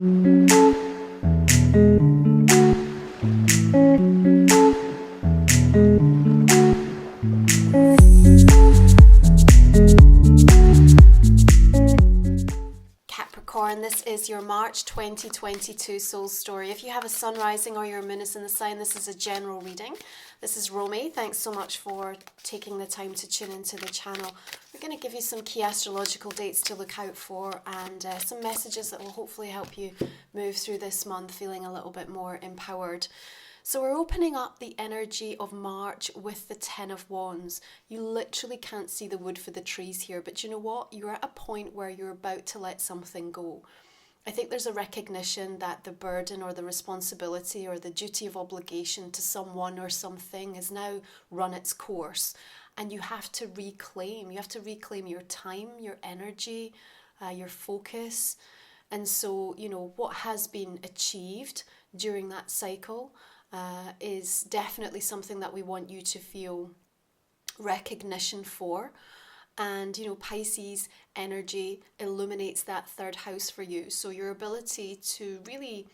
Capricorn, this is your March 2022 soul story. If you have a sun rising or your moon is in the sign, this is a general reading. This is Romy. Thanks so much for taking the time to tune into the channel. We're going to give you some key astrological dates to look out for and some messages that will hopefully help you move through this month feeling a little bit more empowered. So we're opening up the energy of March with the Ten of Wands. You literally can't see the wood for the trees here, but you know what? You're at a point where you're about to let something go. I think there's a recognition that the burden or the responsibility or the duty of obligation to someone or something has now run its course, and you have to reclaim your time, your energy, your focus. And so, you know, what has been achieved during that cycle is definitely something that we want you to feel recognition for. And, you know, Pisces energy illuminates that third house for you. So your ability to really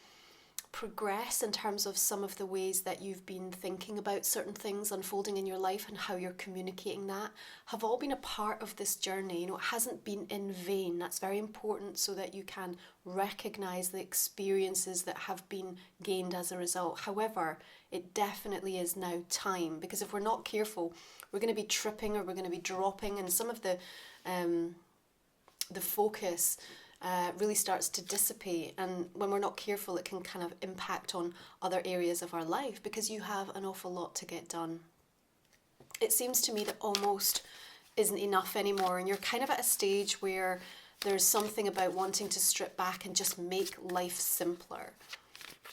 progress in terms of some of the ways that you've been thinking about certain things unfolding in your life and how you're communicating that have all been a part of this journey. You know, it hasn't been in vain. That's very important so that you can recognize the experiences that have been gained as a result. However, it definitely is now time, because if we're not careful, we're going to be tripping or we're going to be dropping, and some of the focus really starts to dissipate, and when we're not careful it can kind of impact on other areas of our life because you have an awful lot to get done. It seems to me that almost isn't enough anymore, and you're kind of at a stage where there's something about wanting to strip back and just make life simpler.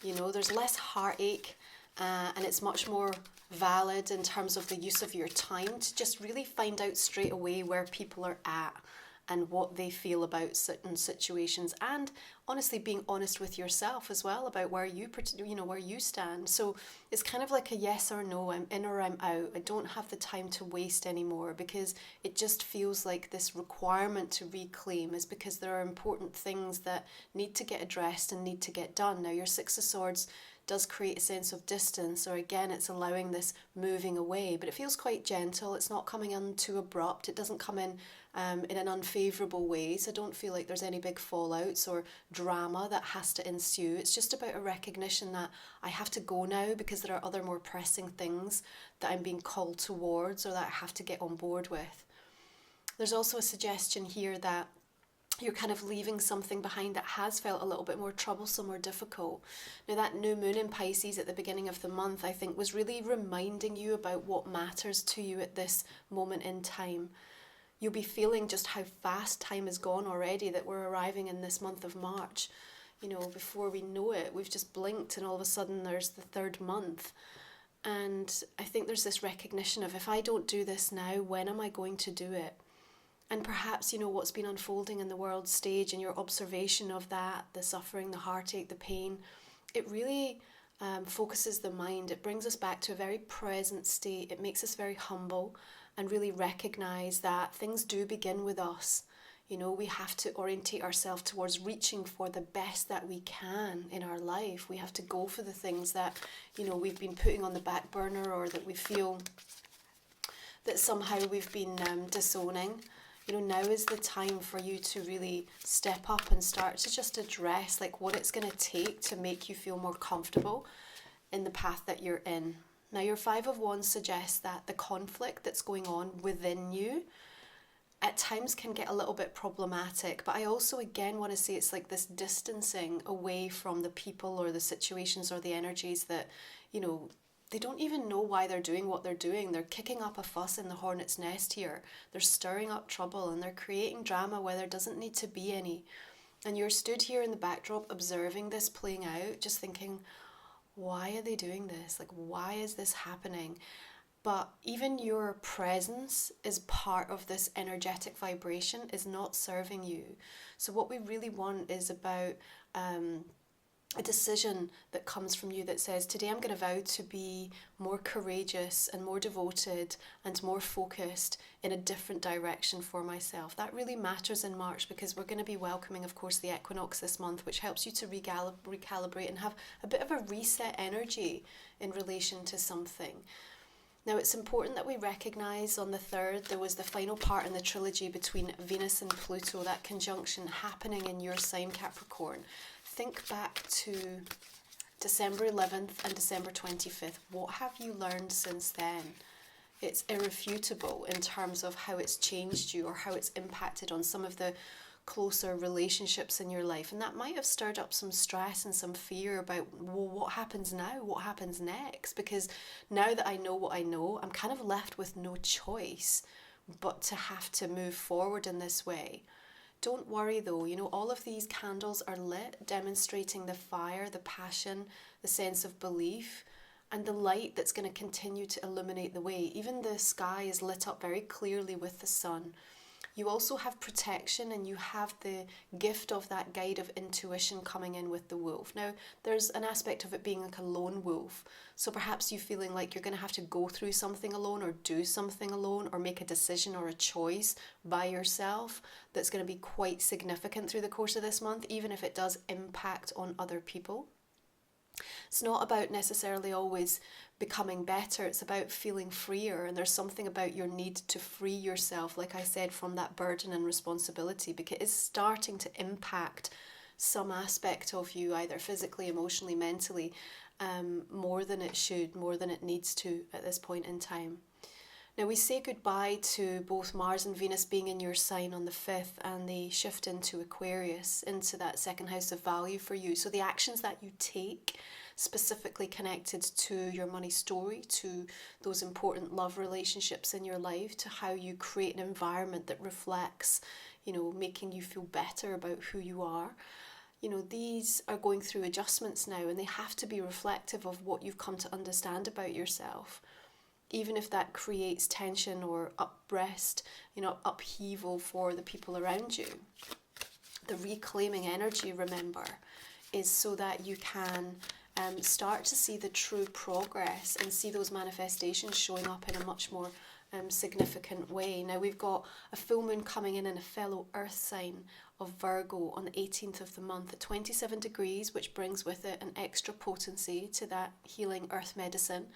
You know, there's less heartache and it's much more valid in terms of the use of your time to just really find out straight away where people are at and what they feel about certain situations, and honestly being honest with yourself as well about where you stand. So it's kind of like a yes or no, I'm in or I'm out. I don't have the time to waste anymore, because it just feels like this requirement to reclaim is because there are important things that need to get addressed and need to get done. Now your Six of Swords does create a sense of distance, or again it's allowing this moving away, but it feels quite gentle. It's not coming in too abrupt. It doesn't come in an unfavourable way, so don't feel like there's any big fallouts or drama that has to ensue. It's just about a recognition that I have to go now because there are other more pressing things that I'm being called towards or that I have to get on board with. There's also a suggestion here that you're kind of leaving something behind that has felt a little bit more troublesome or difficult. Now that new moon in Pisces at the beginning of the month, I think, was really reminding you about what matters to you at this moment in time. You'll be feeling just how fast time has gone already, that we're arriving in this month of March. You know, before we know it, we've just blinked and all of a sudden there's the third month. And I think there's this recognition of, if I don't do this now, when am I going to do it? And perhaps, you know, what's been unfolding in the world stage and your observation of that, the suffering, the heartache, the pain, it really focuses the mind. It brings us back to a very present state. It makes us very humble and really recognise that things do begin with us. You know, we have to orientate ourselves towards reaching for the best that we can in our life. We have to go for the things that, you know, we've been putting on the back burner, or that we feel that somehow we've been disowning. You know, now is the time for you to really step up and start to just address like what it's going to take to make you feel more comfortable in the path that you're in. Now your Five of Wands suggests that the conflict that's going on within you at times can get a little bit problematic, but I also again want to say it's like this distancing away from the people or the situations or the energies that, you know, they don't even know why they're doing what they're doing. They're kicking up a fuss in the hornet's nest here. They're stirring up trouble and they're creating drama where there doesn't need to be any. And you're stood here in the backdrop observing this playing out, just thinking, why are they doing this? Like, why is this happening? But even your presence is part of this energetic vibration, is not serving you. So what we really want is about a decision that comes from you that says, today I'm going to vow to be more courageous and more devoted and more focused in a different direction for myself. That really matters in March, because we're going to be welcoming, of course, the equinox this month, which helps you to recalibrate and have a bit of a reset energy in relation to something. Now, it's important that we recognise on the 3rd, there was the final part in the trilogy between Venus and Pluto, that conjunction happening in your sign, Capricorn. Think back to December 11th and December 25th. What have you learned since then? It's irrefutable in terms of how it's changed you or how it's impacted on some of the closer relationships in your life. And that might have stirred up some stress and some fear about, well, what happens now? What happens next? Because now that I know what I know, I'm kind of left with no choice but to have to move forward in this way. Don't worry though, you know, all of these candles are lit, demonstrating the fire, the passion, the sense of belief, and the light that's going to continue to illuminate the way. Even the sky is lit up very clearly with the sun. You also have protection, and you have the gift of that guide of intuition coming in with the wolf. Now, there's an aspect of it being like a lone wolf. So perhaps you feeling like you're going to have to go through something alone, or do something alone, or make a decision or a choice by yourself that's going to be quite significant through the course of this month, even if it does impact on other people. It's not about necessarily always becoming better, it's about feeling freer, and there's something about your need to free yourself, like I said, from that burden and responsibility, because it's starting to impact some aspect of you, either physically, emotionally, mentally, more than it should, more than it needs to at this point in time. Now, we say goodbye to both Mars and Venus being in your sign on the 5th, and they shift into Aquarius, into that second house of value for you. So the actions that you take, specifically connected to your money story, to those important love relationships in your life, to how you create an environment that reflects, you know, making you feel better about who you are. You know, these are going through adjustments now, and they have to be reflective of what you've come to understand about yourself. Even if that creates tension or upheaval for the people around you. The reclaiming energy, remember, is so that you can start to see the true progress and see those manifestations showing up in a much more significant way. Now, we've got a full moon coming in a fellow earth sign of Virgo on the 18th of the month at 27 degrees, which brings with it an extra potency to that healing earth medicine.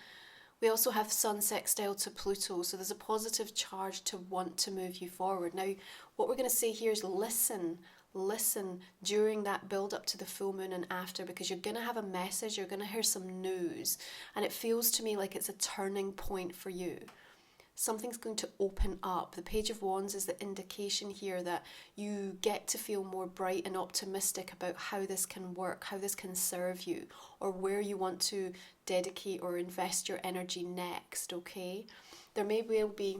We also have Sun sextile to Pluto, so there's a positive charge to want to move you forward. Now, what we're going to say here is listen during that build up to the full moon and after, because you're going to have a message, you're going to hear some news, and it feels to me like it's a turning point for you. Something's going to open up. The Page of Wands is the indication here that you get to feel more bright and optimistic about how this can work, how this can serve you, or where you want to dedicate or invest your energy next, okay? There may well be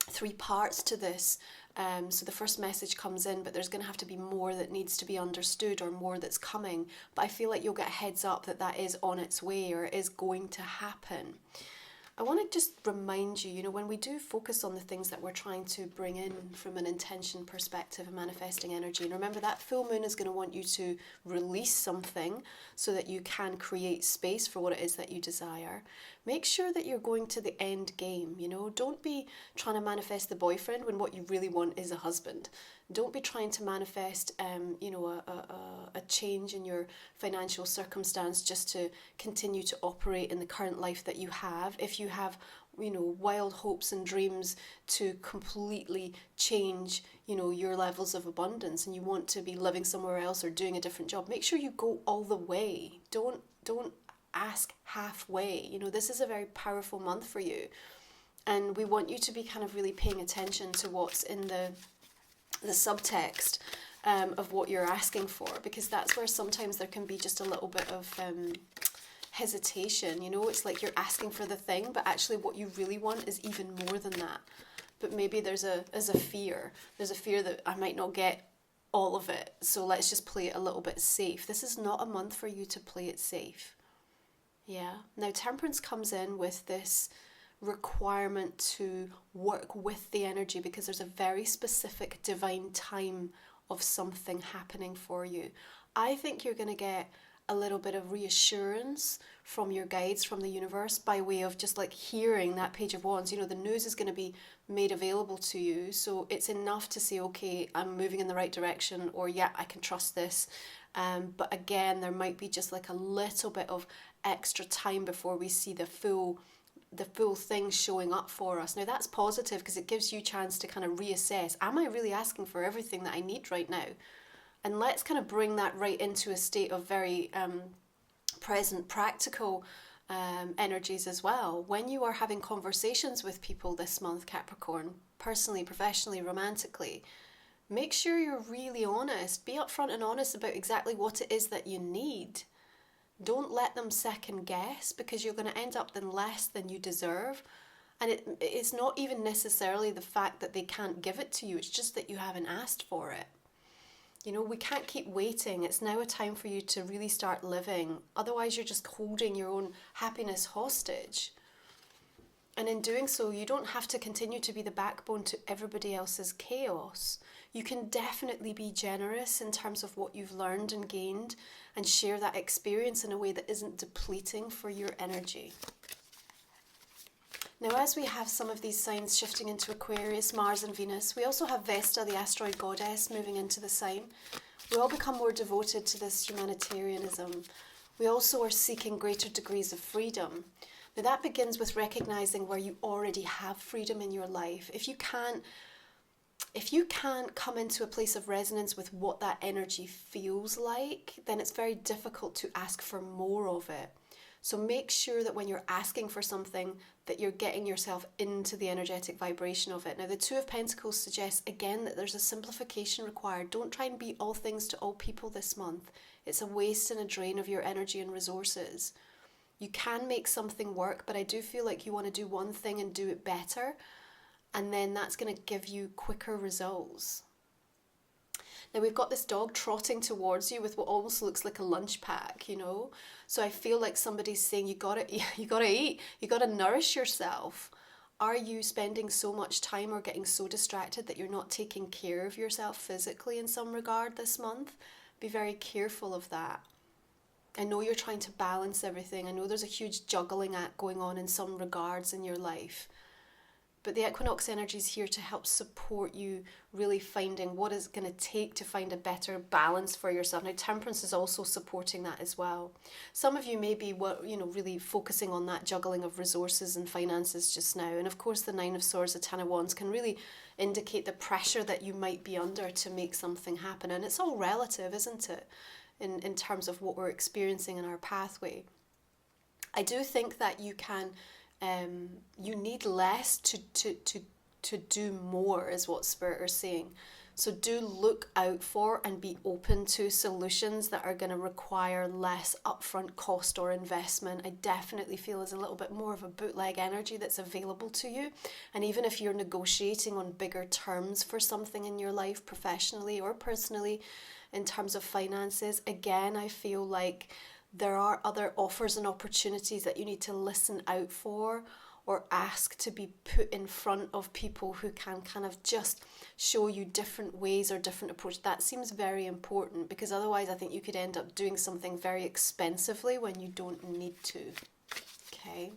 3 parts to this. So the first message comes in, but there's going to have to be more that needs to be understood, or more that's coming. But I feel like you'll get a heads up that that is on its way, or it is going to happen. I want to just remind you, you know, when we do focus on the things that we're trying to bring in from an intention perspective and manifesting energy, and remember that full moon is going to want you to release something so that you can create space for what it is that you desire. Make sure that you're going to the end game, you know. Don't be trying to manifest the boyfriend when what you really want is a husband. Don't be trying to manifest, a change in your financial circumstance just to continue to operate in the current life that you have. If you have, you know, wild hopes and dreams to completely change, you know, your levels of abundance, and you want to be living somewhere else or doing a different job, make sure you go all the way. Don't ask halfway. You know, this is a very powerful month for you, and we want you to be kind of really paying attention to what's in the subtext of what you're asking for, because that's where sometimes there can be just a little bit of hesitation. You know, it's like you're asking for the thing, but actually what you really want is even more than that. But maybe there's a fear that I might not get all of it, so let's just play it a little bit safe. This is not a month for you to play it safe. Yeah. Now, Temperance comes in with this requirement to work with the energy, because there's a very specific divine time of something happening for you. I think you're going to get a little bit of reassurance from your guides, from the universe, by way of just like hearing that Page of Wands. You know, the news is going to be made available to you, so it's enough to say, okay, I'm moving in the right direction, or yeah, I can trust this. But again, there might be just like a little bit of extra time before we see the full thing showing up for us. Now that's positive because it gives you a chance to kind of reassess, am I really asking for everything that I need right now? And let's kind of bring that right into a state of very present, practical energies as well. When you are having conversations with people this month, Capricorn, personally, professionally, romantically, make sure you're really honest. Be upfront and honest about exactly what it is that you need. Don't let them second guess, because you're going to end up in less than you deserve. And it's not even necessarily the fact that they can't give it to you, it's just that you haven't asked for it. You know, we can't keep waiting. It's now a time for you to really start living. Otherwise, you're just holding your own happiness hostage. And in doing so, you don't have to continue to be the backbone to everybody else's chaos. You can definitely be generous in terms of what you've learned and gained, and share that experience in a way that isn't depleting for your energy. Now, as we have some of these signs shifting into Aquarius, Mars and Venus, we also have Vesta, the asteroid goddess, moving into the sign. We all become more devoted to this humanitarianism. We also are seeking greater degrees of freedom. Now, that begins with recognizing where you already have freedom in your life. If you can't come into a place of resonance with what that energy feels like, then it's very difficult to ask for more of it. So make sure that when you're asking for something, that you're getting yourself into the energetic vibration of it. Now, the Two of Pentacles suggests, again, that there's a simplification required. Don't try and be all things to all people this month. It's a waste and a drain of your energy and resources. You can make something work, but I do feel like you want to do one thing and do it better, and then that's going to give you quicker results. Now, we've got this dog trotting towards you with what almost looks like a lunch pack, you know. So I feel like somebody's saying, you gotta eat, you gotta nourish yourself. Are you spending so much time or getting so distracted that you're not taking care of yourself physically in some regard this month? Be very careful of that. I know you're trying to balance everything. I know there's a huge juggling act going on in some regards in your life. But the equinox energy is here to help support you really finding what it's going to take to find a better balance for yourself. Now, temperance is also supporting that as well. Some of you may be, really focusing on that juggling of resources and finances just now. And of course, the Nine of Swords, the Ten of Wands can really indicate the pressure that you might be under to make something happen. And it's all relative, isn't it? In terms of what we're experiencing in our pathway. I do think that you can... you need less to do more, is what Spirit are saying. So do look out for and be open to solutions that are going to require less upfront cost or investment. I definitely feel there's a little bit more of a bootleg energy that's available to you. And even if you're negotiating on bigger terms for something in your life, professionally or personally, in terms of finances, again, I feel like there are other offers and opportunities that you need to listen out for, or ask to be put in front of people who can kind of just show you different ways or different approach. That seems very important, because otherwise I think you could end up doing something very expensively when you don't need to. Okay.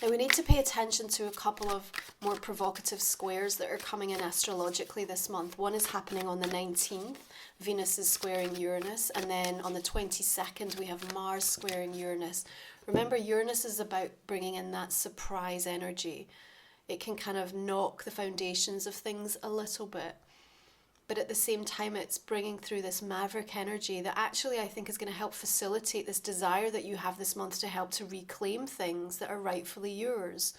Now, we need to pay attention to a couple of more provocative squares that are coming in astrologically this month. One is happening on the 19th. Venus is squaring Uranus. And then on the 22nd, we have Mars squaring Uranus. Remember, Uranus is about bringing in that surprise energy. It can kind of knock the foundations of things a little bit. But at the same time, it's bringing through this maverick energy that actually I think is going to help facilitate this desire that you have this month to help to reclaim things that are rightfully yours.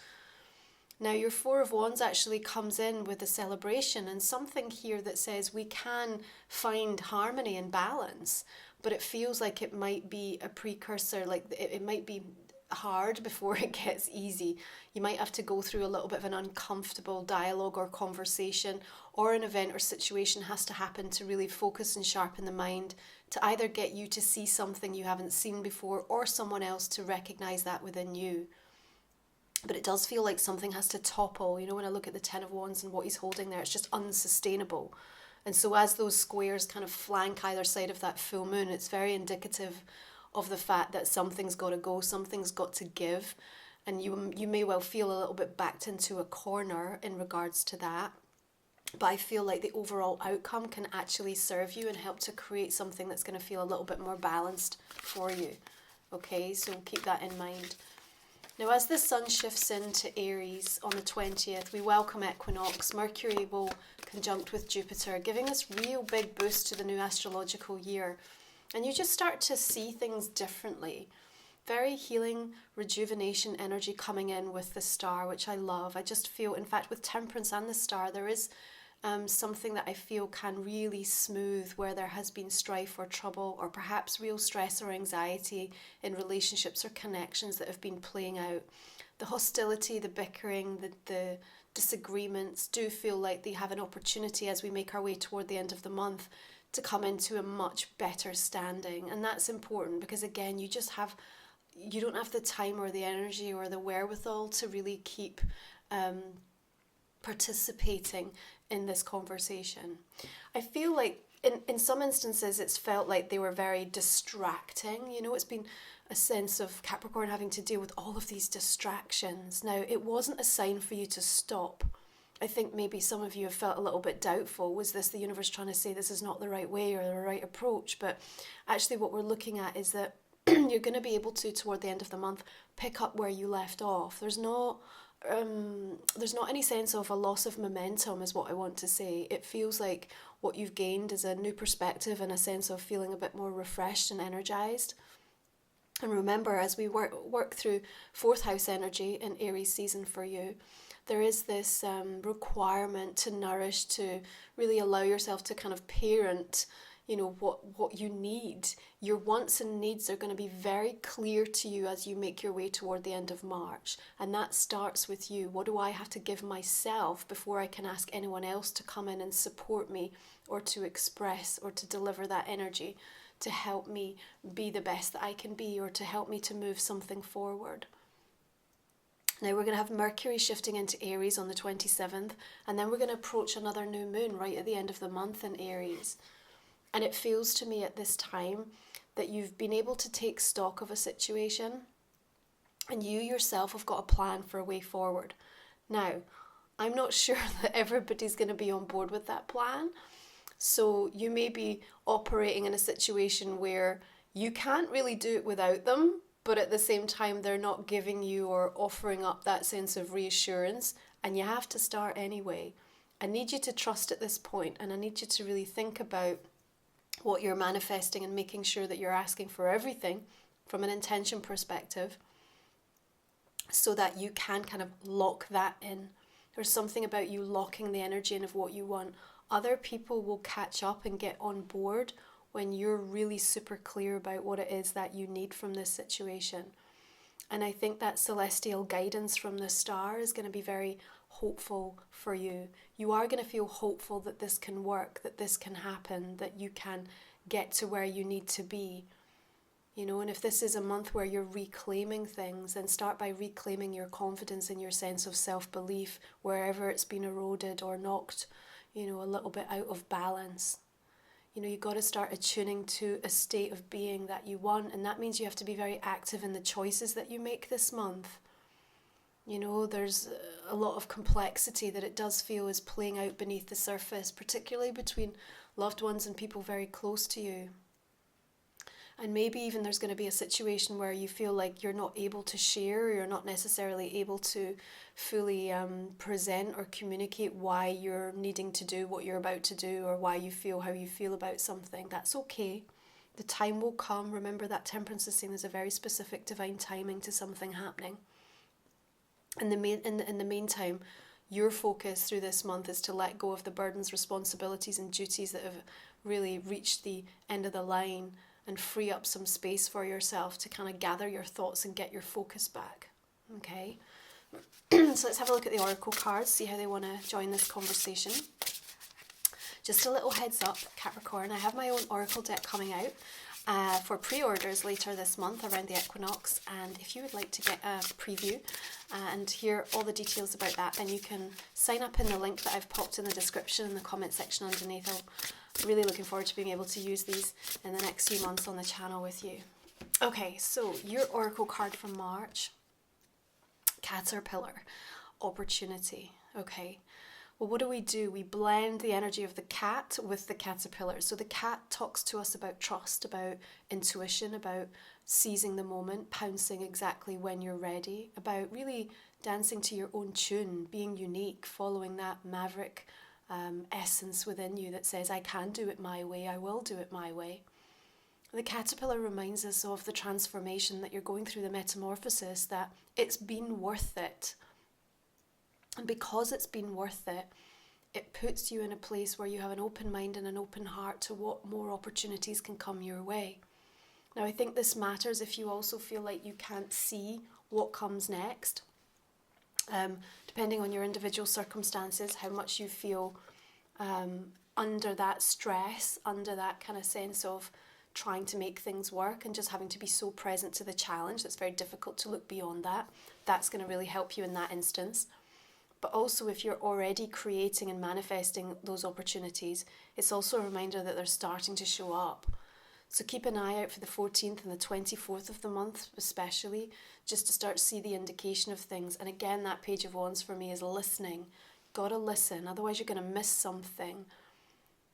Now, your Four of Wands actually comes in with a celebration and something here that says we can find harmony and balance, but it feels like it might be a precursor, like it might be hard before it gets easy. You might have to go through a little bit of an uncomfortable dialogue or conversation, or an event or situation has to happen to really focus and sharpen the mind, to either get you to see something you haven't seen before, or someone else to recognize that within you. But it does feel like something has to topple. You know, when I look at the Ten of Wands and what he's holding there, it's just unsustainable. And so as those squares kind of flank either side of that full moon, it's very indicative of the fact that something's got to go, something's got to give. And you may well feel a little bit backed into a corner in regards to that. But I feel like the overall outcome can actually serve you and help to create something that's going to feel a little bit more balanced for you. Okay, so keep that in mind. Now, as the sun shifts into Aries on the 20th, we welcome equinox. Mercury will conjunct with Jupiter, giving this real big boost to the new astrological year. And you just start to see things differently. Very healing, rejuvenation energy coming in with the star, which I love. I just feel, in fact, with Temperance and the star, there is something that I feel can really smooth where there has been strife or trouble or perhaps real stress or anxiety in relationships or connections that have been playing out. The hostility, the bickering, the disagreements do feel like they have an opportunity as we make our way toward the end of the month to come into a much better standing. And that's important because, again, you don't have the time or the energy or the wherewithal to really keep participating in this conversation. I feel like in some instances it's felt like they were very distracting. You know, it's been a sense of Capricorn having to deal with all of these distractions. Now, it wasn't a sign for you to stop. I think maybe some of you have felt a little bit doubtful. Was this the universe trying to say this is not the right way or the right approach? But actually what we're looking at is that you're going to be able to, toward the end of the month, pick up where you left off. There's not any sense of a loss of momentum is what I want to say. It feels like what you've gained is a new perspective and a sense of feeling a bit more refreshed and energized. And remember, as we work through 4th house energy in Aries season for you, there is this requirement to nourish, to really allow yourself to kind of parent, you know, what you need. Your wants and needs are going to be very clear to you as you make your way toward the end of March. And that starts with you. What do I have to give myself before I can ask anyone else to come in and support me or to express or to deliver that energy to help me be the best that I can be or to help me to move something forward? Now we're going to have Mercury shifting into Aries on the 27th, and then we're going to approach another new moon right at the end of the month in Aries. And it feels to me at this time that you've been able to take stock of a situation and you yourself have got a plan for a way forward. Now, I'm not sure that everybody's going to be on board with that plan. So you may be operating in a situation where you can't really do it without them, but at the same time, they're not giving you or offering up that sense of reassurance, and you have to start anyway. I need you to trust at this point, and I need you to really think about what you're manifesting and making sure that you're asking for everything from an intention perspective so that you can kind of lock that in. There's something about you locking the energy in of what you want. Other people will catch up and get on board when you're really super clear about what it is that you need from this situation. And I think that celestial guidance from the star is going to be very hopeful for you. You are going to feel hopeful that this can work, that this can happen, that you can get to where you need to be. You know, and if this is a month where you're reclaiming things, then start by reclaiming your confidence and your sense of self-belief wherever it's been eroded or knocked, you know, a little bit out of balance. You know, you've got to start attuning to a state of being that you want, and that means you have to be very active in the choices that you make this month. You know, there's a lot of complexity that it does feel is playing out beneath the surface, particularly between loved ones and people very close to you. And maybe even there's going to be a situation where you feel like you're not able to share, or you're not necessarily able to fully present or communicate why you're needing to do what you're about to do, or why you feel how you feel about something. That's okay. The time will come. Remember that Temperance is seen as a very specific divine timing to something happening. In the meantime, your focus through this month is to let go of the burdens, responsibilities and duties that have really reached the end of the line, and free up some space for yourself to kind of gather your thoughts and get your focus back. Okay? So let's have a look at the oracle cards, see how they want to join this conversation. Just a little heads up, Capricorn, I have my own oracle deck coming out. for pre-orders later this month around the equinox, and if you would like to get a preview and hear all the details about that, then you can sign up in the link that I've popped in the description in the comment section underneath. I'm really looking forward to being able to use these in the next few months on the channel with you. Okay, so your oracle card for March, Caterpillar, opportunity. Okay, well, what do? We blend the energy of the cat with the caterpillar. So the cat talks to us about trust, about intuition, about seizing the moment, pouncing exactly when you're ready, about really dancing to your own tune, being unique, following that maverick essence within you that says, I can do it my way, I will do it my way. The caterpillar reminds us of the transformation that you're going through, the metamorphosis, that it's been worth it. And because it's been worth it, it puts you in a place where you have an open mind and an open heart to what more opportunities can come your way. Now, I think this matters if you also feel like you can't see what comes next. Depending on your individual circumstances, how much you feel under that stress, under that kind of sense of trying to make things work and just having to be so present to the challenge, that's very difficult to look beyond that. That's going to really help you in that instance. But also, if you're already creating and manifesting those opportunities, it's also a reminder that they're starting to show up. So keep an eye out for the 14th and the 24th of the month, especially, just to start to see the indication of things. And again, that Page of Wands for me is listening. Gotta listen, otherwise you're going to miss something.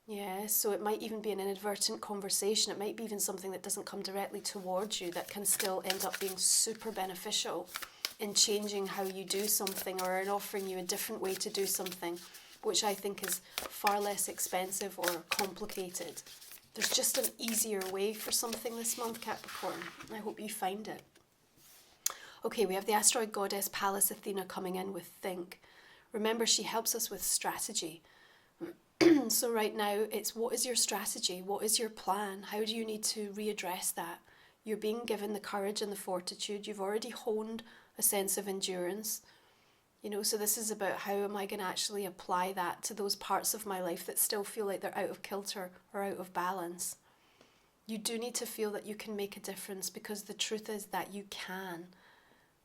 Yeah, so it might even be an inadvertent conversation. It might be even something that doesn't come directly towards you that can still end up being super beneficial in changing how you do something or in offering you a different way to do something, which I think is far less expensive or complicated. There's just an easier way for something this month, Capricorn. I hope you find it. Okay, we have the asteroid goddess Pallas Athena coming in with Think. Remember, she helps us with strategy. So right now, it's what is your strategy? What is your plan? How do you need to readdress that? You're being given the courage and the fortitude. You've already honed a sense of endurance. You know, so this is about how am I going to actually apply that to those parts of my life that still feel like they're out of kilter or out of balance. You do need to feel that you can make a difference, because the truth is that you can.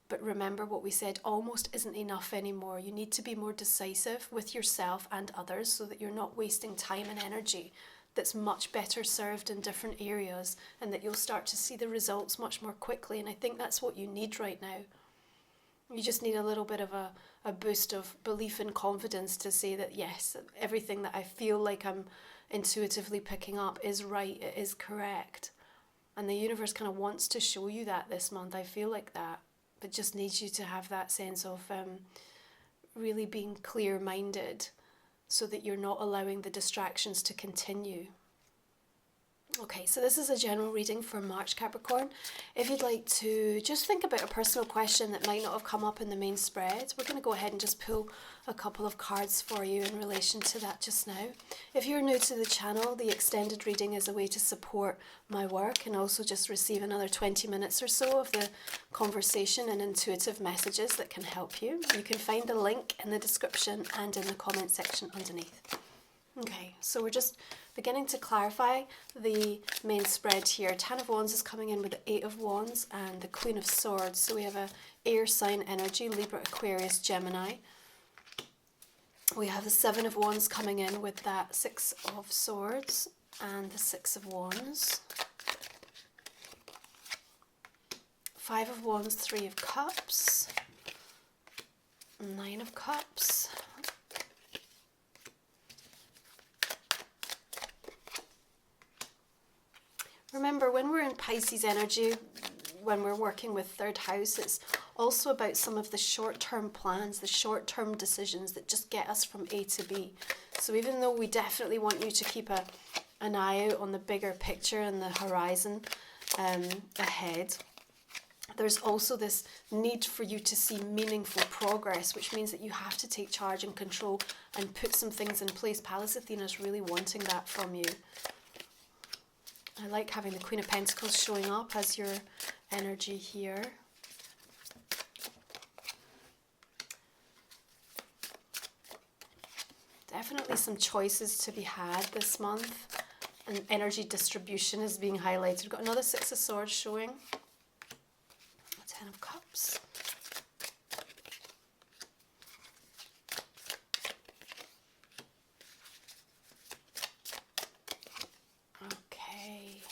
But remember what we said, almost isn't enough anymore. You need to be more decisive with yourself and others so that you're not wasting time and energy that's much better served in different areas, and that you'll start to see the results much more quickly. And I think that's what you need right now. You just need a little bit of a boost of belief and confidence to say that, yes, everything that I feel like I'm intuitively picking up is right, it is correct. And the universe kind of wants to show you that this month. I feel like that. But just needs you to have that sense of really being clear-minded so that you're not allowing the distractions to continue. Okay, so this is a general reading for March, Capricorn. If you'd like to just think about a personal question that might not have come up in the main spread, we're going to go ahead and just pull a couple of cards for you in relation to that just now. If you're new to the channel, the extended reading is a way to support my work and also just receive another 20 minutes or so of the conversation and intuitive messages that can help you. You can find the link in the description and in the comment section underneath. Okay, so we're just beginning to clarify the main spread here. 10 of Wands is coming in with the 8 of Wands and the Queen of Swords. So we have a air sign energy, Libra, Aquarius, Gemini. We have the 7 of Wands coming in with that 6 of Swords and the 6 of Wands. 5 of Wands, 3 of Cups, 9 of Cups, remember, when we're in Pisces energy, when we're working with third house, it's also about some of the short-term plans, the short-term decisions that just get us from A to B. So even though we definitely want you to keep an eye out on the bigger picture and the horizon ahead, there's also this need for you to see meaningful progress, which means that you have to take charge and control and put some things in place. Pallas Athena is really wanting that from you. I like having the Queen of Pentacles showing up as your energy here. Definitely some choices to be had this month. and energy distribution is being highlighted. We've got another Six of Swords showing. Ten of Cups. Okay.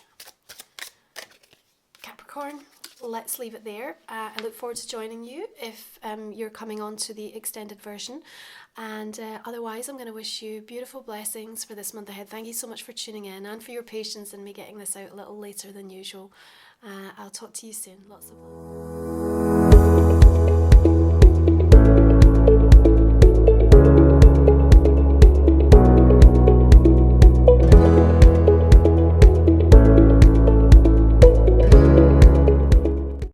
Capricorn, let's leave it there. I look forward to joining you if you're coming on to the extended version. And otherwise, I'm going to wish you beautiful blessings for this month ahead. Thank you so much for tuning in and for your patience in me getting this out a little later than usual. I'll talk to you soon. Lots of love.